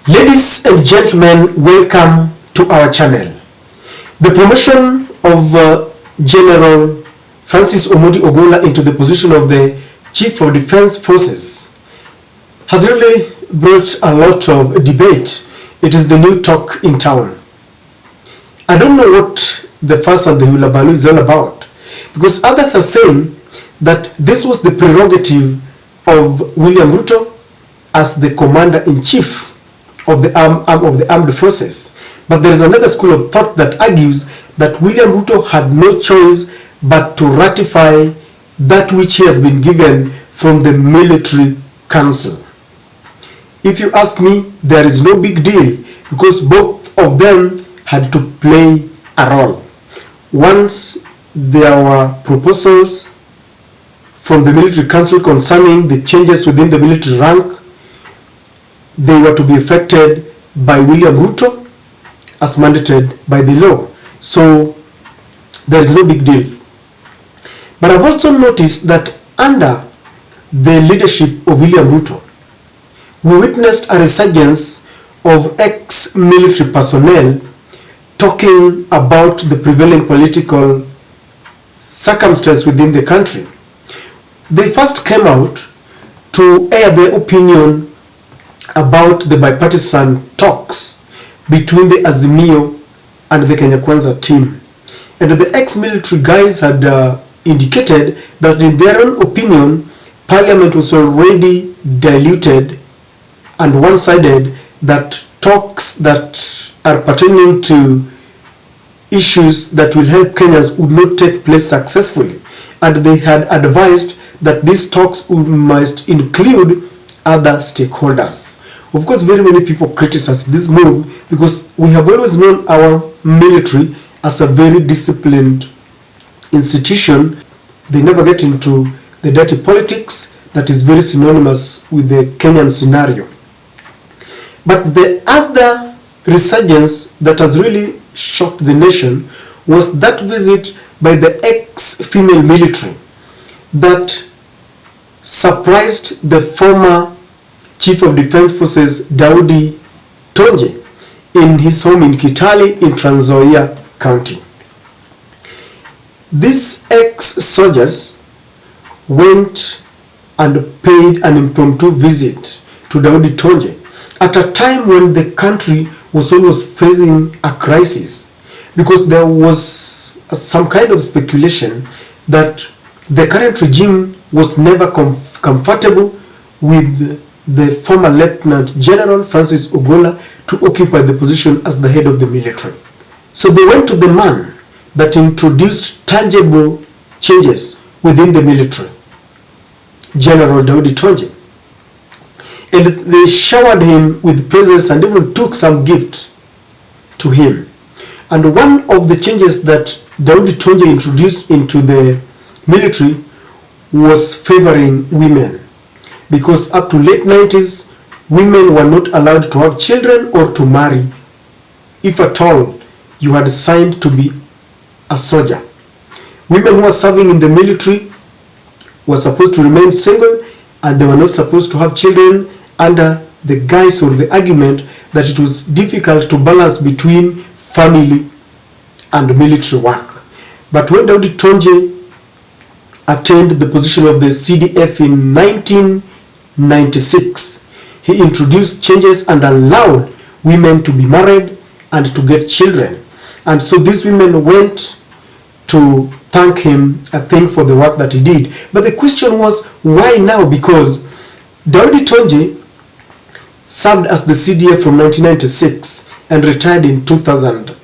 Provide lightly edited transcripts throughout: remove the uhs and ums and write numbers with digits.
Ladies and gentlemen, welcome to our channel. The promotion of General Francis Omondi Ogola into the position of the Chief of Defense Forces has really brought a lot of debate. It is the new talk in town. I don't know what the fuss and the hullabaloo is all about, because others are saying that this was the prerogative of William Ruto as the commander-in-chief of the armed forces. But there is another school of thought that argues that William Ruto had no choice but to ratify that which he has been given from the military council. If you ask me, there is no big deal, because both of them had to play a role. Once there were proposals from the military council concerning the changes within the military rank, they were to be effected by William Ruto as mandated by the law. So there is no big deal. But I've also noticed that under the leadership of William Ruto, we witnessed a resurgence of ex-military personnel talking about the prevailing political circumstance within the country. They first came out to air their opinion about the bipartisan talks between the Azimio and the Kenya Kwanza team. And the ex-military guys had indicated that in their own opinion, Parliament was already diluted and one-sided, that talks that are pertaining to issues that will help Kenyans would not take place successfully. And they had advised that these talks must include other stakeholders. Of course, very many people criticize this move because we have always known our military as a very disciplined institution. They never get into the dirty politics that is very synonymous with the Kenyan scenario. But the other resurgence that has really shocked the nation was that visit by the ex-female military that surprised the former Chief of Defense Forces Daudi Tonje in his home in Kitale in Trans Nzoia County. These ex-soldiers went and paid an impromptu visit to Daudi Tonje at a time when the country was almost facing a crisis, because there was some kind of speculation that the current regime was never comfortable with the former Lieutenant General Francis Ogola to occupy the position as the head of the military. So they went to the man that introduced tangible changes within the military, General Daudi Tonje. And they showered him with presents and even took some gifts to him. And one of the changes that Daudi Tonje introduced into the military was favoring women, because up to late 90s, women were not allowed to have children or to marry, if at all you had signed to be a soldier. Women who were serving in the military were supposed to remain single, and they were not supposed to have children, under the guise or the argument that it was difficult to balance between family and military work. But when Daudi Tonje attained the position of the CDF in 1996, he introduced changes and allowed women to be married and to get children. And so these women went to thank him, I think, for the work that he did. But the question was, why now? Because Daudi Tonje served as the CDF from 1996 and retired in 2000.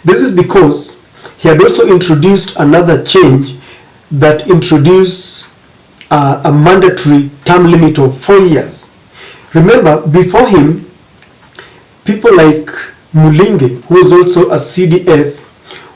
This is because he had also introduced another change that introduced a mandatory term limit of 4 years. Remember, before him, people like Mulinge, who was also a CDF,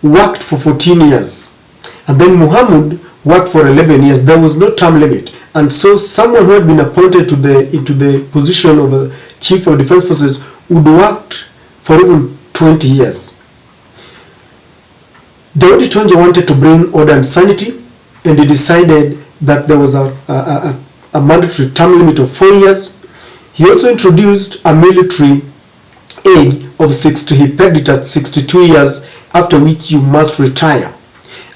worked for 14 years. And then Muhammad worked for 11 years. There was no term limit. And so someone who had been appointed into the position of a Chief of Defense Forces would work for even 20 years. Daudi Tonje wanted to bring order and sanity, and he decided that there was a mandatory term limit of 4 years. He He also introduced a military age of 60. He pegged it at 62 years, after which you must retire.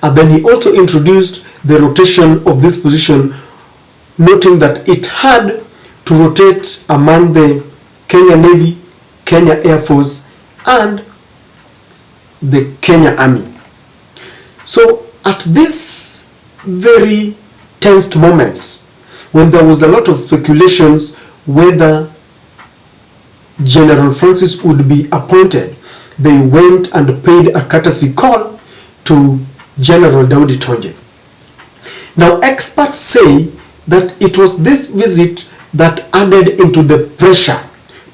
And then he also introduced the rotation of this position, noting that it had to rotate among the Kenya Navy, Kenya Air Force, and the Kenya Army. So at this very tensed moment, when there was a lot of speculations whether General Francis would be appointed, they went and paid a courtesy call to General Daudi Tonje. Now, experts say that it was this visit that added into the pressure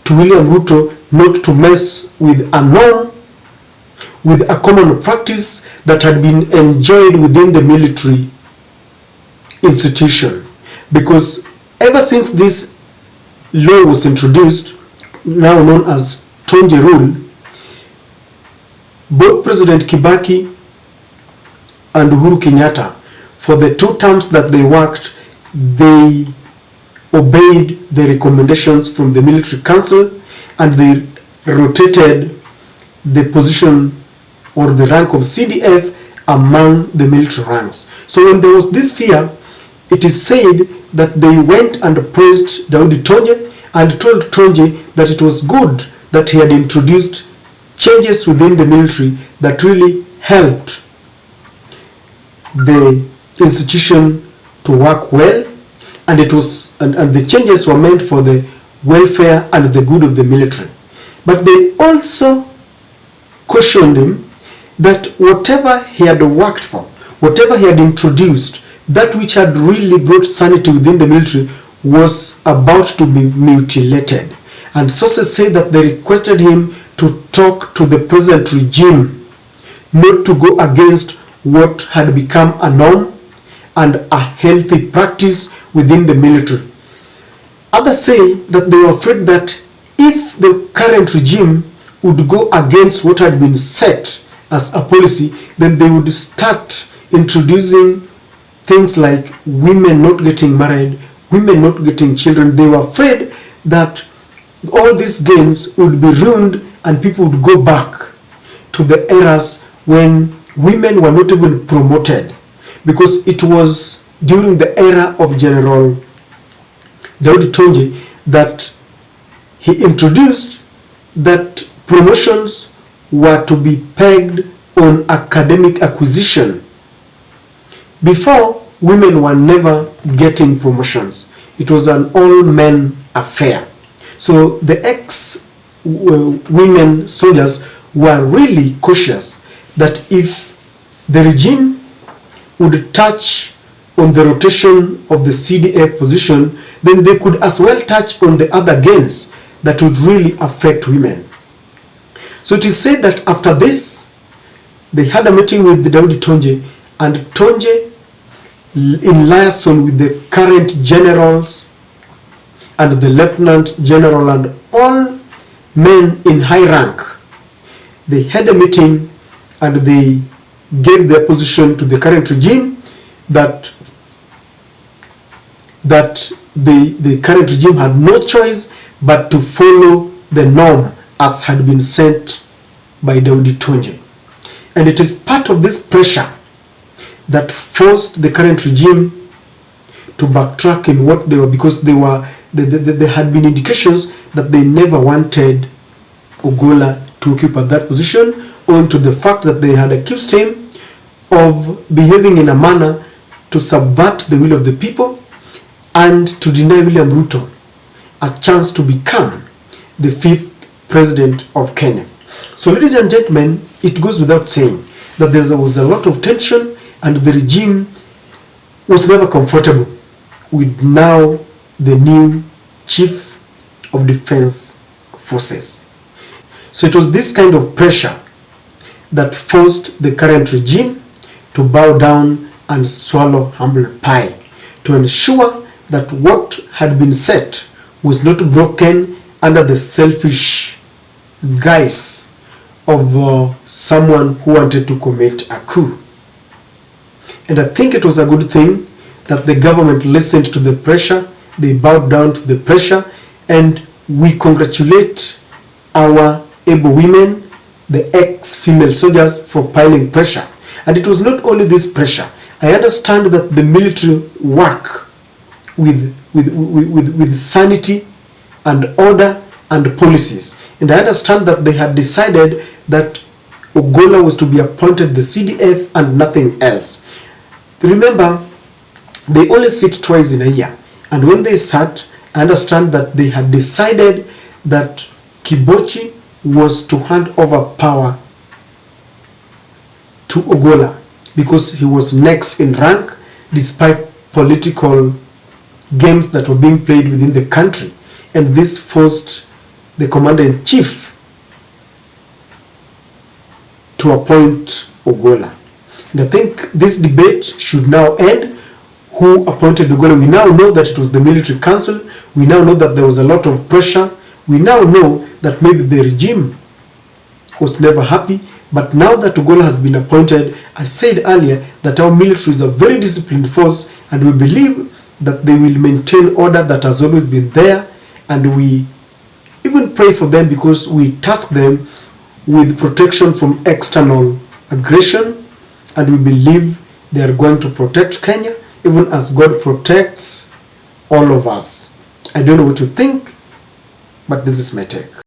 to William Ruto not to mess with a norm, with a common practice that had been enjoyed within the military institution. Because ever since this law was introduced, now known as Tonje Rule, both President Kibaki and Uhuru Kenyatta, for the 2 terms that they worked, they obeyed the recommendations from the military council, and they rotated the position or the rank of CDF among the military ranks. So when there was this fear, it is said that they went and praised Daudi Tonje and told Tonje that it was good that he had introduced changes within the military that really helped the institution to work well, and it was and the changes were meant for the welfare and the good of the military. But they also cautioned him that whatever he had worked for, whatever he had introduced, that which had really brought sanity within the military, was about to be mutilated. And sources say that they requested him to talk to the present regime, not to go against what had become a norm and a healthy practice within the military. Others say that they were afraid that if the current regime would go against what had been set as a policy, then they would start introducing things like women not getting married, women not getting children. They were afraid that all these gains would be ruined and people would go back to the eras when women were not even promoted, because it was during the era of General Daudi Tonje that he introduced that promotions were to be pegged on academic acquisition. Before, women were never getting promotions. It was an all-men affair. So the ex-women soldiers were really cautious that if the regime would touch on the rotation of the CDF position, then they could as well touch on the other gains that would really affect women. So it is said that after this, they had a meeting with the Daudi Tonje, and Tonje, in liaison with the current generals and the lieutenant general and all men in high rank, they had a meeting and they gave their position to the current regime that the current regime had no choice but to follow the norm as had been set by Daudi Tonje. And it is part of this pressure that forced the current regime to backtrack in what they were, because there had been indications that they never wanted Ogola to occupy that position, owing to the fact that they had accused him of behaving in a manner to subvert the will of the people and to deny William Ruto a chance to become the 5th president of Kenya. So, ladies and gentlemen, it goes without saying that there was a lot of tension and the regime was never comfortable with now the new chief of defense forces. So it was this kind of pressure that forced the current regime to bow down and swallow humble pie to ensure that what had been set was not broken under the selfish guise of someone who wanted to commit a coup. And I think it was a good thing that the government listened to the pressure, they bowed down to the pressure, And we congratulate our able women, the ex-female soldiers, for piling pressure. And it was not only this pressure. I understand that the military work with sanity and order and policies. And I understand that they had decided that Ogola was to be appointed the CDF and nothing else. Remember, they only sit twice in a year. And when they sat, I understand that they had decided that Kibochi was to hand over power to Ogola because he was next in rank despite political games that were being played within the country. And this forced the commander-in-chief to appoint Ogola. And I think this debate should now end. Who appointed Ogola? We now know that it was the military council. We now know that there was a lot of pressure. We now know that maybe the regime was never happy. But now that Ogola has been appointed, I said earlier that our military is a very disciplined force, and we believe that they will maintain order that has always been there. And we even pray for them because we task them with protection from external aggression, and we believe they are going to protect Kenya even as God protects all of us. I don't know what you think, but this is my take.